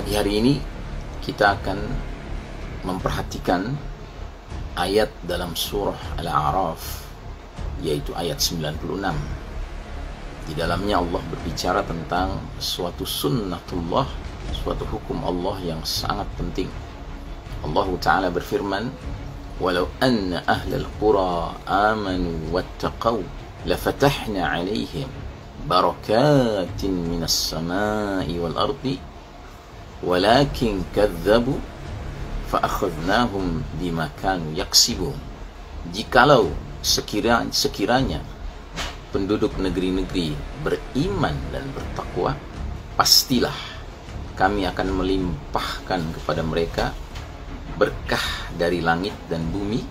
Pagi hari ini kita akan memperhatikan ayat dalam surah Al-A'raf, yaitu ayat 96. Di dalamnya Allah berbicara tentang suatu sunnatullah, suatu hukum Allah yang sangat penting. Allah Ta'ala berfirman, "Walau anna ahlal qura amanu wattaqaw lafatahna 'alaihim barakatin minas sama'i wal ardi walakin kadzabu fa'akhadnahum bima kanu yaksibun." Jikalau sekiranya penduduk negeri-negeri beriman dan bertakwa, pastilah kami akan melimpahkan kepada mereka berkah dari langit dan bumi,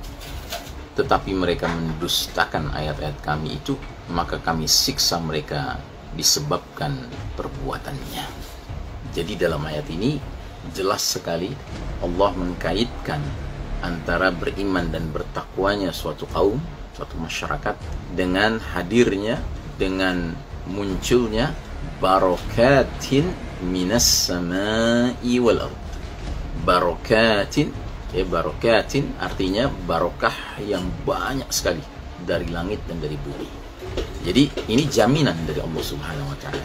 tetapi mereka mendustakan ayat-ayat kami itu, maka kami siksa mereka disebabkan perbuatannya. Jadi dalam ayat ini jelas sekali Allah mengkaitkan antara beriman dan bertakwanya suatu kaum, suatu masyarakat, dengan hadirnya, dengan munculnya barakatin minas sama'i wal ard. Barakatin artinya barokah yang banyak sekali dari langit dan dari bumi. Jadi ini jaminan dari Allah Subhanahu wa Ta'ala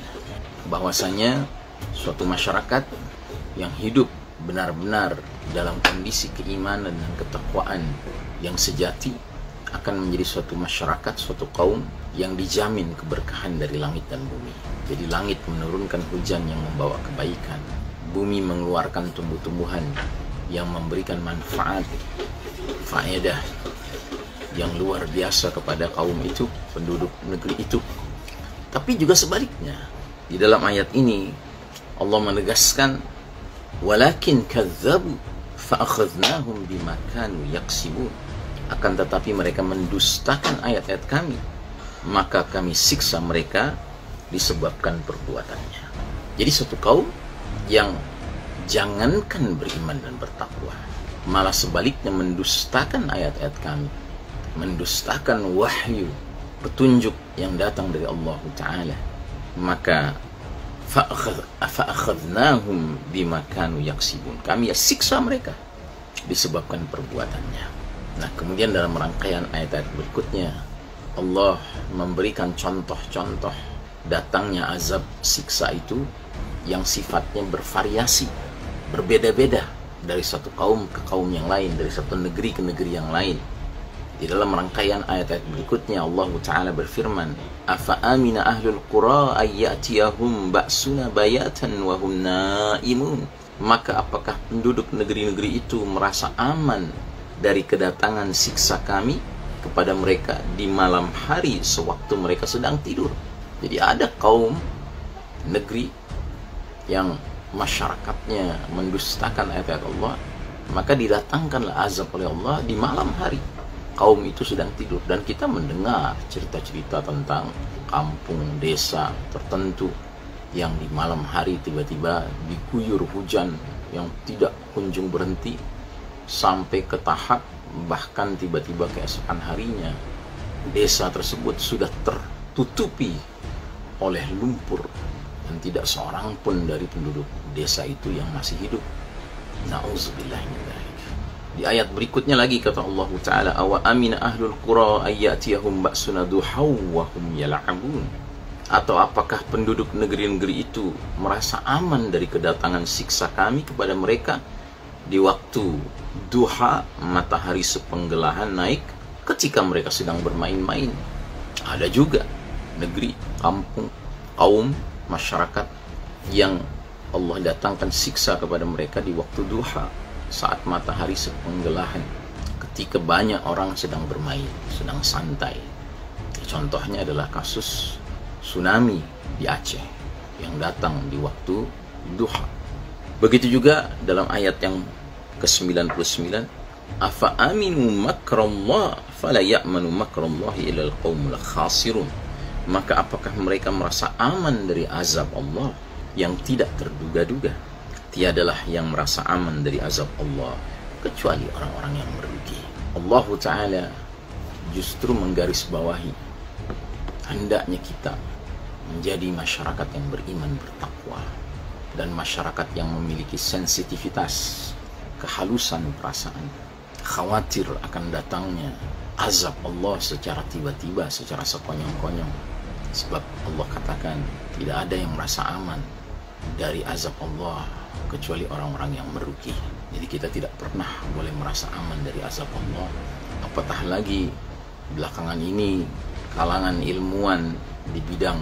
bahwasanya suatu masyarakat yang hidup benar-benar dalam kondisi keimanan dan ketakwaan yang sejati akan menjadi suatu masyarakat, suatu kaum yang dijamin keberkahan dari langit dan bumi. Jadi langit menurunkan hujan yang membawa kebaikan, bumi mengeluarkan tumbuh-tumbuhan yang memberikan manfaat, faedah yang luar biasa kepada kaum itu, penduduk negeri itu. Tapi juga sebaliknya, di dalam ayat ini Allah menegaskan, walakin kadzabu fa'akhadnahum bima kanu yaksibun. Akan tetapi mereka mendustakan ayat-ayat kami, maka kami siksa mereka disebabkan perbuatannya. Jadi suatu kaum yang jangankan beriman dan bertakwa, malah sebaliknya mendustakan ayat-ayat kami, mendustakan wahyu, petunjuk yang datang dari Allah Ta'ala, maka fa'akhadnahum bima kanu yaksibun. Kami siksa mereka disebabkan perbuatannya. Nah, kemudian dalam rangkaian ayat-ayat berikutnya Allah memberikan contoh-contoh datangnya azab siksa itu yang sifatnya bervariasi, berbeda-beda dari satu kaum ke kaum yang lain, dari satu negeri ke negeri yang lain. Di dalam rangkaian ayat-ayat berikutnya Allah Ta'ala berfirman, afa amina ahlul qura ayyatiyahum ba'suna bayatan wa hum naimun. Maka apakah penduduk negeri-negeri itu merasa aman dari kedatangan siksa kami kepada mereka di malam hari sewaktu mereka sedang tidur? Jadi ada kaum negeri yang masyarakatnya mendustakan ayat-ayat Allah, maka didatangkanlah azab oleh Allah di malam hari. Kaum itu sedang tidur, dan kita mendengar cerita-cerita tentang kampung desa tertentu yang di malam hari tiba-tiba diguyur hujan yang tidak kunjung berhenti sampai ke tahap bahkan tiba-tiba keesokan harinya desa tersebut sudah tertutupi oleh lumpur dan tidak seorang pun dari penduduk desa itu yang masih hidup. Na'udzubillah min dzalik. Di ayat berikutnya lagi kata Allah Ta'ala, awa amina ahlul qura ayyatiyahum ba'suna duhaw wa hum yal'abun. Atau apakah penduduk negeri-negeri itu merasa aman dari kedatangan siksa kami kepada mereka di waktu duha, matahari sepenggelahan naik, ketika mereka sedang bermain-main? Ada juga negeri, kampung, kaum, masyarakat yang Allah datangkan siksa kepada mereka di waktu duha, saat matahari sepenggelahan, ketika banyak orang sedang bermain, sedang santai. Contohnya adalah kasus tsunami di Aceh yang datang di waktu duha. Begitu juga dalam ayat yang ke-99, afa aminu makrallah fala ya'manu makrallahi ilal qaumul khasirun. Maka apakah mereka merasa aman dari azab Allah yang tidak terduga-duga? Tiadalah yang merasa aman dari azab Allah kecuali orang-orang yang merugi. Allah Ta'ala justru menggarisbawahi hendaknya kita menjadi masyarakat yang beriman bertakwa. dan masyarakat yang memiliki sensitivitas, kehalusan perasaan, khawatir akan datangnya azab Allah secara tiba-tiba, secara sekonyong-konyong. Sebab Allah katakan tidak ada yang merasa aman dari azab Allah kecuali orang-orang yang merugi. Jadi kita tidak pernah boleh merasa aman dari azab Allah. Apatah lagi belakangan ini kalangan ilmuwan di bidang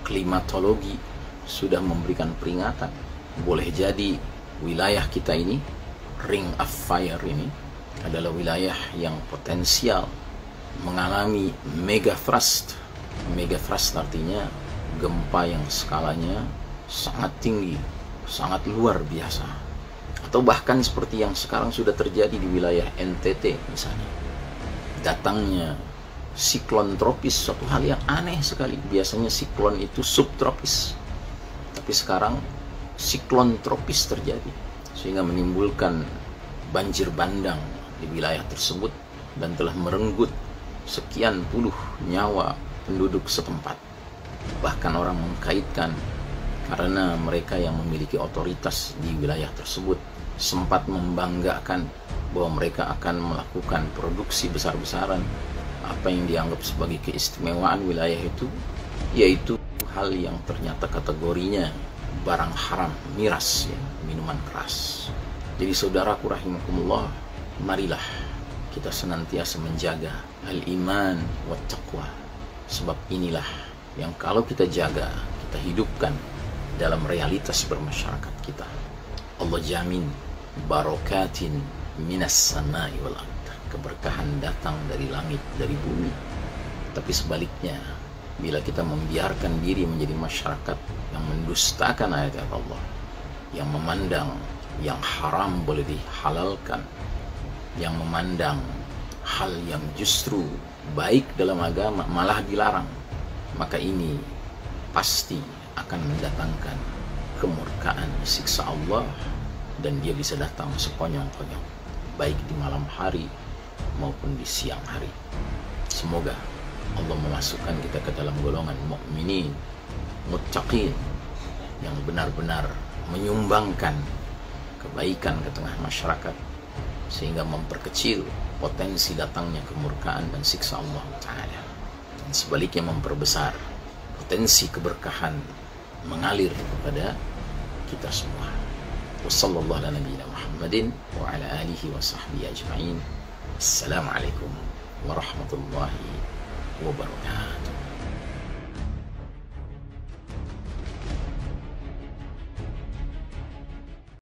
klimatologi sudah memberikan peringatan. Boleh jadi wilayah kita ini, Ring of Fire ini, adalah wilayah yang potensial mengalami megathrust. Megathrust artinya gempa yang skalanya sangat tinggi, sangat luar biasa. Atau bahkan seperti yang sekarang sudah terjadi di wilayah NTT misalnya. Datangnya siklon tropis, suatu hal yang aneh sekali. Biasanya siklon itu subtropis, tapi sekarang siklon tropis terjadi, sehingga menimbulkan banjir bandang di wilayah tersebut dan telah merenggut sekian puluh nyawa penduduk setempat. Bahkan orang mengkaitkan karena mereka yang memiliki otoritas di wilayah tersebut sempat membanggakan bahwa mereka akan melakukan produksi besar-besaran apa yang dianggap sebagai keistimewaan wilayah itu, yaitu hal yang ternyata kategorinya barang haram, miras, ya, minuman keras. Jadi saudaraku rahimakumullah, marilah kita senantiasa menjaga al-iman wa taqwa. Sebab inilah yang kalau kita jaga, kita hidupkan dalam realitas bermasyarakat kita, Allah jamin barokatin minas samai wal ardh. Keberkahan datang dari langit, dari bumi. Tapi sebaliknya, bila kita membiarkan diri menjadi masyarakat yang mendustakan ayat-ayat Allah, yang memandang yang haram boleh dihalalkan, yang memandang hal yang justru baik dalam agama malah dilarang, maka ini pasti akan mendatangkan kemurkaan, siksa Allah, dan dia bisa datang sekonyong-konyong, baik di malam hari maupun di siang hari. Semoga Allah memasukkan kita ke dalam golongan mukminin, muttaqin, yang benar-benar menyumbangkan kebaikan ke tengah masyarakat, sehingga memperkecil potensi datangnya kemurkaan dan siksa Allah Ta'ala, dan sebaliknya memperbesar potensi keberkahan mengalir kepada kita semua. Wassallallahu ala nabiyina Muhammadin wa ala alihi wa sahbihi ajma'in. Assalamualaikum warahmatullahi wabarakatuh.